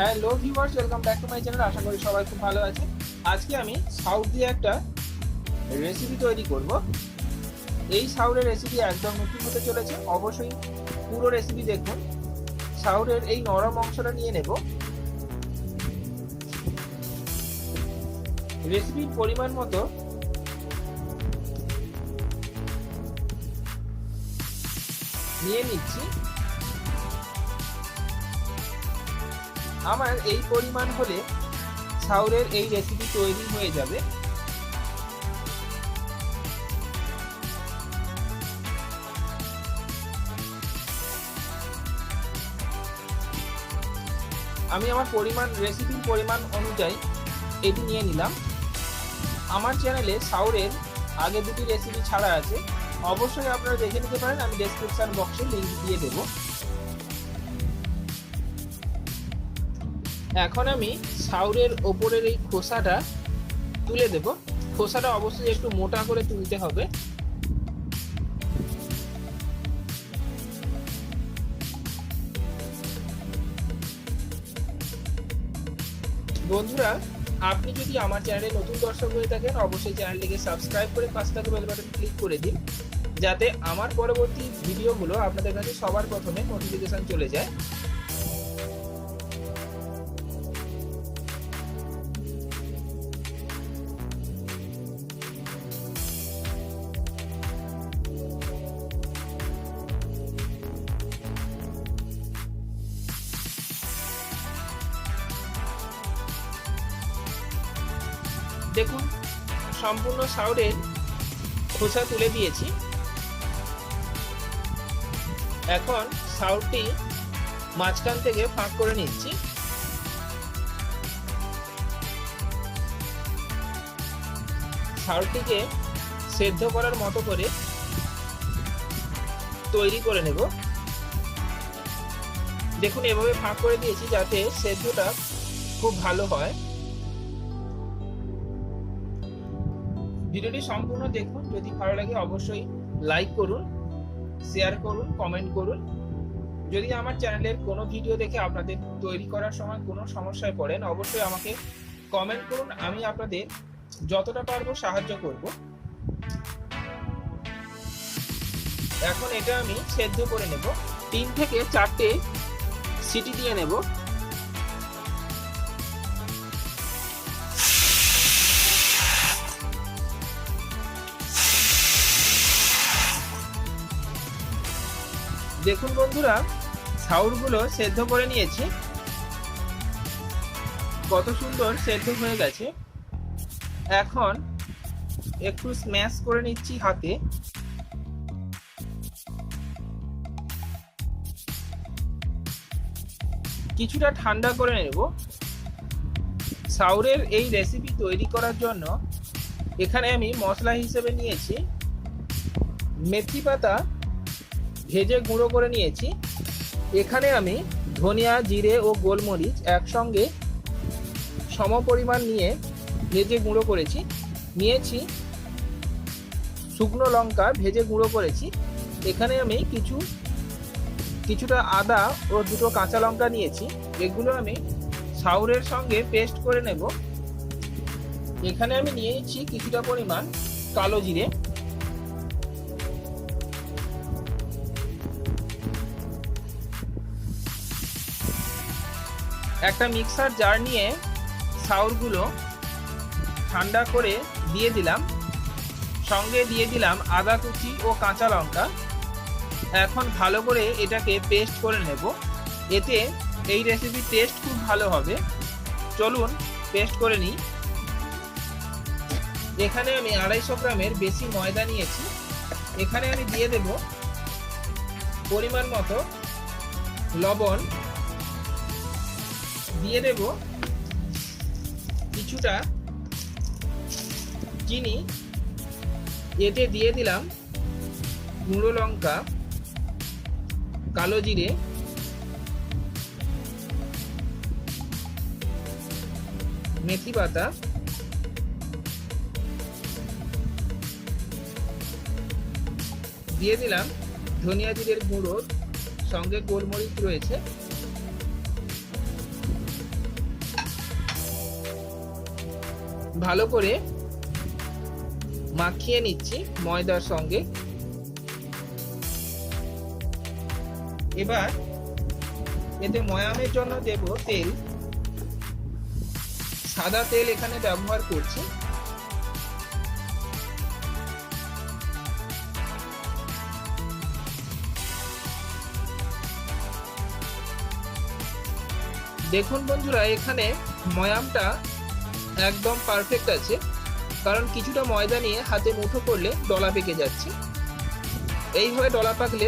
Hello viewers, welcome back to my channel. আশা করি সবাই খুব ভালো আছে। আজকে আমি সাউথ দিয়ে একটা রেসিপি তৈরি করব। এই সাউরের রেসিপি একদম নতুন হতে চলেছে, অবশ্যই পুরো রেসিপি দেখুন। সাউরের এই নরম অংশটা নিয়ে নেব। রেসিপির পরিমাণ মতো নিয়ে নিচ্ছি। আমার এই পরিমাণ হলে সাউরের এই রেসিপি তৈরি হয়ে যাবে। আমি আমার রেসিপির পরিমাণ অনুযায়ী এটি নিয়ে নিলাম। আমার চ্যানেলে সাউরের আগে দুটি রেসিপি ছাড়া আছে, অবশ্যই আপনারা দেখে নিতে পারেন। আমি ডেসক্রিপশন বক্সে লিংক দিয়ে দেব। এখন আমি সাউরের ওপরের এই খোসাটা তুলে দেব। খোসাটা অবশ্যই একটু মোটা করে তুলতে হবে। বন্ধুরা, আপনি যদি আমার চ্যানেলে নতুন দর্শক হয়ে থাকেন, অবশ্যই চ্যানেলটিকে সাবস্ক্রাইব করে পাশে থাকা বেল বাটন ক্লিক করে দিন, যাতে আমার পরবর্তী ভিডিওগুলো আপনাদের কাছে সবার প্রথমে নোটিফিকেশন চলে যায়। দেখুন, সম্পূর্ণ সাউরের খোসা তুলে দিয়েছি। এখন সাউরটি মাঝখান থেকে ফাঁক করে নিচ্ছি। সাউরটিকে সেদ্ধ করার মতো করে তৈরি করে নেব। দেখুন, এভাবে ফাঁক করে দিয়েছি যাতে সেদ্ধটা খুব ভালো হয়। ভিডিওটি সম্পূর্ণ দেখুন। যদি ভালো লাগে অবশ্যই লাইক করুন, শেয়ার করুন, কমেন্ট করুন। যদি আমার চ্যানেলের কোনো ভিডিও দেখে আপনাদের তৈরি করার সময় কোনো সমস্যায় পড়েন, অবশ্যই আমাকে কমেন্ট করুন। আমি আপনাদের যতটা পারবো সাহায্য করব। এখন এটা আমি সেদ্ধ করে নেব। 3 থেকে 4টে সিটি দিয়ে নেব। দেখুন বন্ধুরা, সাউরগুলো সেদ্ধ করে নিয়েছি। কত সুন্দর সেদ্ধ হয়ে গেছে। এখন একটু স্ম্যাশ করে নিচ্ছি হাতে। কিছুটা ঠান্ডা করে নেব। সাউরের এই রেসিপি তৈরি করার জন্য এখানে আমি মশলা হিসেবে নিয়েছি মেথি পাতা, ভেজে গুঁড়ো করে নিয়েছি। এখানে আমি ধনিয়া, জিরে ও গোলমরিচ একসঙ্গে সমপরিমাণ নিয়ে ভেজে গুঁড়ো করেছি। নিয়েছি শুকনো লঙ্কা, ভেজে গুঁড়ো করেছি। এখানে আমি কিছুটা আদা ও 2টো কাঁচা লঙ্কা নিয়েছি। এগুলো আমি সাউরের সঙ্গে পেস্ট করে নেব। এখানে আমি নিয়ে নিচ্ছি কিছুটা পরিমাণ কালো জিরে। একটা মিক্সার জার নিয়ে সাউরগুলো ঠান্ডা করে দিয়ে দিলাম। সঙ্গে দিয়ে দিলাম আদা কুচি ও কাঁচা লঙ্কা। এখন ভালো করে এটাকে পেস্ট করে নেব। এতে এই রেসিপির টেস্ট খুব ভালো হবে। চলুন পেস্ট করে নিই। এখানে আমি 250 গ্রামের বেশি ময়দা নিয়েছি। এখানে আমি দিয়ে দেব পরিমাণ মতো লবণ, দিয়ে দেব কিছুটা চিনি। এতে দিয়ে দিলাম গুঁড়ো লঙ্কা, কালো জিরে, মেথি পাতা, দিয়ে দিলাম ধনিয়া জিরের গুঁড়ো, সঙ্গে গোলমরিচ রয়েছে। ভালো করে মাখিয়ে নিচ্ছি ময়দার সঙ্গে। এবার এতে ময়ামের জন্য দেব তেল। সাদা তেল এখানে ব্যবহার করছি। দেখুন বন্ধুরা, এখানে ময়ামটা একদম পারফেক্ট আছে, কারণ কিছুটা ময়দা নিয়ে হাতে মুঠো করলে ডলা পেকে যাচ্ছে। এইভাবে ডলা পাকলে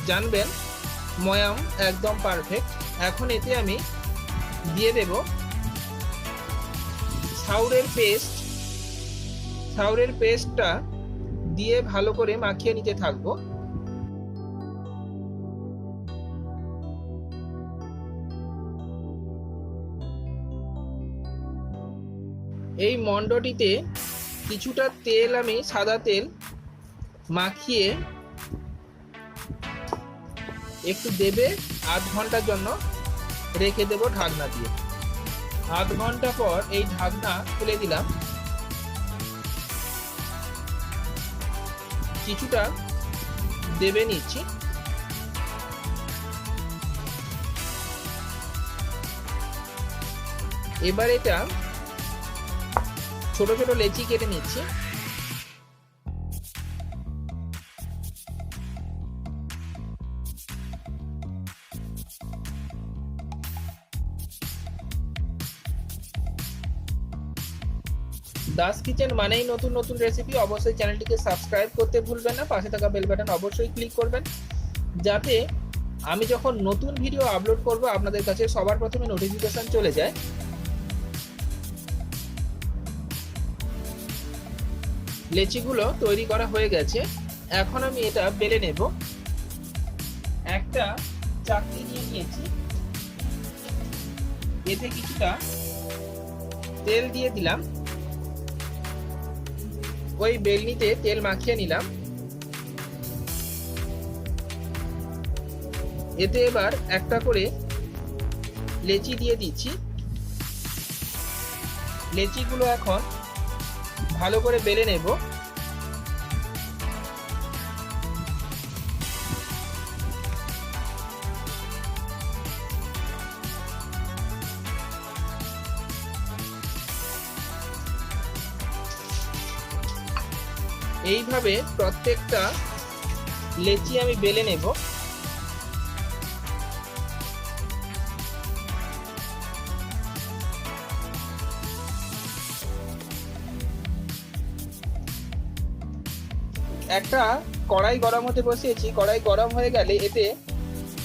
জানবেন ময়াম একদম পারফেক্ট। এখন এতে আমি দিয়ে দেব শাওরের পেস্ট। শাওরের পেস্টটা দিয়ে ভালো করে মাখিয়ে নিতে থাকবো। এই মণ্ডটিতে কিছুটা তেল আমি সাদা তেল মাখিয়ে একটু দেবে, আধ ঘন্টার জন্য রেখে দেব ঢাকনা দিয়ে। আধ ঘন্টা পর এই ঢাকনা খুলে দিলাম। কিছুটা দেবে নিচ্ছি। এবার এটা ছোট ছোট লেচি কেটে নিচ্ছি। 10 কিচেন মানেই নতুন নতুন রেসিপি। অবশ্যই চ্যানেলটিকে সাবস্ক্রাইব করতে ভুলবেন না, পাশে থাকা বেল বাটন অবশ্যই ক্লিক করবেন, যাতে আমি যখন নতুন ভিডিও আপলোড করব আপনাদের কাছে সবার প্রথমে নোটিফিকেশন চলে যায়। লেচিগুলো তৈরি করা হয়ে গেছে। এখন আমি এটা বেলে নেব। একটা চাকতি নিয়ে নিয়েছি, এতে কিছুটা তেল দিয়ে দিলাম। ওই বেলনিতে তেল মাখিয়ে নিলাম। এতে এবার একটা করে লেচি দিয়ে দিচ্ছি। লেচিগুলো এখন ভালো করে বেলে নেব। এইভাবে প্রত্যেকটা লেচি আমি বেলে নেব। একটা কড়াই গরম হতে বসিয়েছি। কড়াই গরম হয়ে গেলে এতে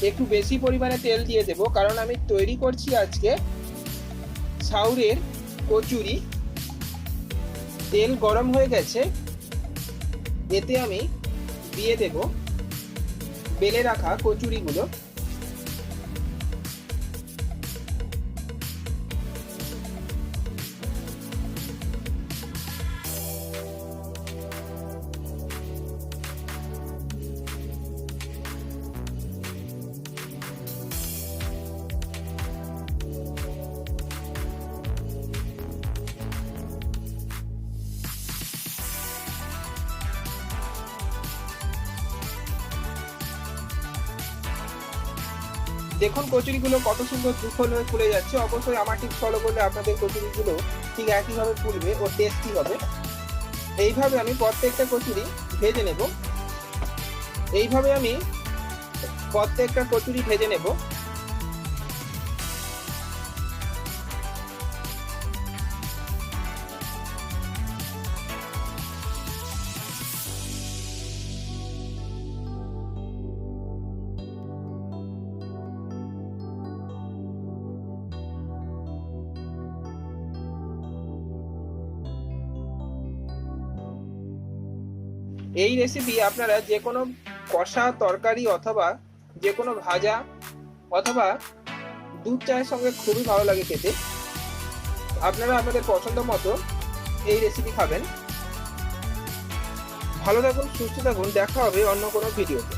একটু বেশি পরিমাণে তেল দিয়ে দেব, কারণ আমি তৈরি করছি আজকে শাওরের কচুরি। তেল গরম হয়ে গেছে, এতে আমি দিয়ে দেব বেলে রাখা কচুরিগুলো। দেখুন কচুরিগুলো কত সুন্দর সুফল হয়ে ফুলে যাচ্ছে। অবশ্যই আমার টিপস ফলো করলে আপনাদের কচুরিগুলো ঠিক একইভাবে ফুলবে ও টেস্টি হবে। এইভাবে আমি প্রত্যেকটা কচুরি ভেজে নেব। এইভাবে আমি প্রত্যেকটা কচুরি ভেজে নেব। এই রেসিপি আপনারা যে কোনো কষা তরকারি অথবা যে কোনো ভাজা অথবা দুধ চায়ের সঙ্গে খুবই ভালো লাগে খেতে। আপনারা আপনাদের পছন্দ মতো এই রেসিপি খাবেন। ভালো থাকুন, সুস্থ থাকুন, দেখা হবে অন্য কোনো ভিডিওতে।